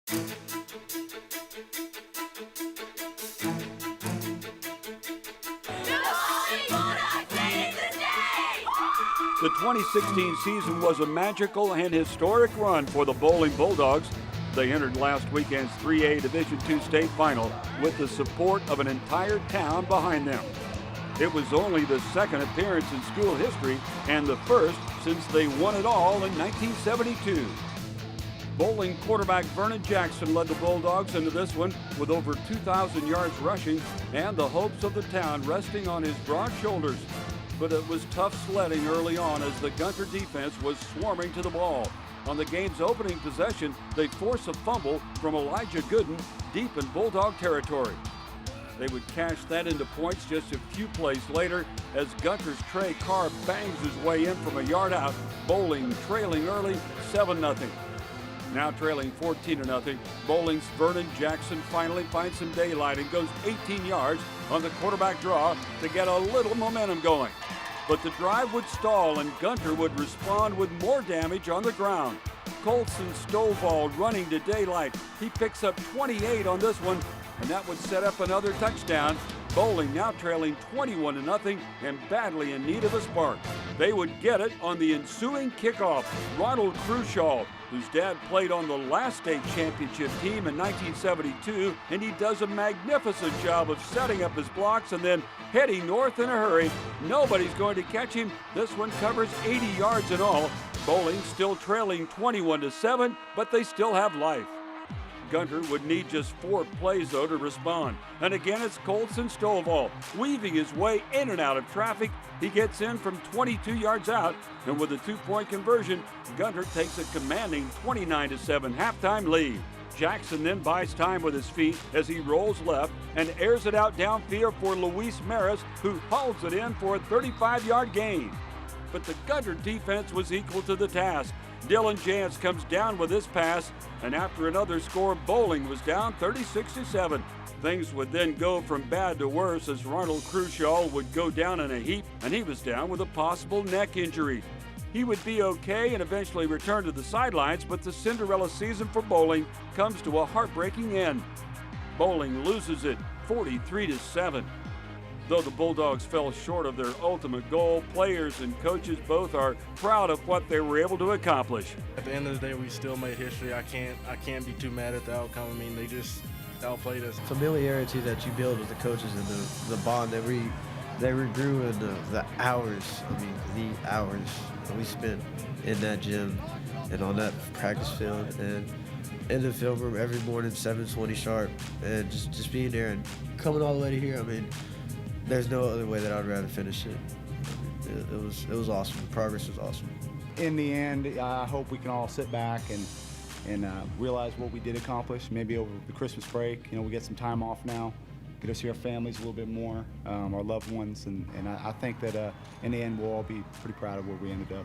The 2016 season was a magical and historic run for the Bowling Bulldogs. They entered last weekend's 3A Division II state final with the support of an entire town behind them. It was only the second appearance in school history and the first since they won it all in 1972. Bowling quarterback Vernon Jackson led the Bulldogs into this one with over 2,000 yards rushing and the hopes of the town resting on his broad shoulders. But it was tough sledding early on as the Gunter defense was swarming to the ball. On the game's opening possession, they force a fumble from Elijah Gooden deep in Bulldog territory. They would cash that into points just a few plays later as Gunter's Trey Carr bangs his way in from a yard out, Bowling trailing early 7-0. Now trailing 14-0, Bowling's Vernon Jackson finally finds some daylight and goes 18 yards on the quarterback draw to get a little momentum going. But the drive would stall and Gunter would respond with more damage on the ground. Colson Stovall running to daylight. He picks up 28 on this one, and that would set up another touchdown. Bowling now trailing 21-0 and badly in need of a spark. They would get it on the ensuing kickoff. Ronald Crushall, whose dad played on the last state championship team in 1972, and he does a magnificent job of setting up his blocks and then heading north in a hurry. Nobody's going to catch him. This one covers 80 yards in all. Bowling still trailing 21-7, but they still have life. Gunter would need just 4 plays, though, to respond. And again, it's Colson Stovall, weaving his way in and out of traffic. He gets in from 22 yards out, and with a 2-point conversion, Gunter takes a commanding 29-7 halftime lead. Jackson then buys time with his feet as he rolls left and airs it out downfield for Luis Maris, who hauls it in for a 35-yard gain. But the Gunter defense was equal to the task. Dylan Jantz comes down with this pass, and after another score, Bowling was down 36-7. Things would then go from bad to worse as Ronald Crushall would go down in a heap, and he was down with a possible neck injury. He would be okay and eventually return to the sidelines, but the Cinderella season for Bowling comes to a heartbreaking end. Bowling loses it 43-7. Though the Bulldogs fell short of their ultimate goal, players and coaches both are proud of what they were able to accomplish. At the end of the day, we still made history. I can't be too mad at the outcome. I mean, they just outplayed us. Familiarity that you build with the coaches and the bond that we grew in the hours. I mean, the hours that we spent in that gym and on that practice field and in the film room every morning, 7:20 sharp, and just being there and coming all the way to here. I mean, there's no other way that I'd rather finish it. It was awesome. The progress was awesome. In the end, I hope we can all sit back and realize what we did accomplish. Maybe over the Christmas break, we get some time off now, get to see our families a little bit more, our loved ones, and I think that in the end we'll all be pretty proud of where we ended up.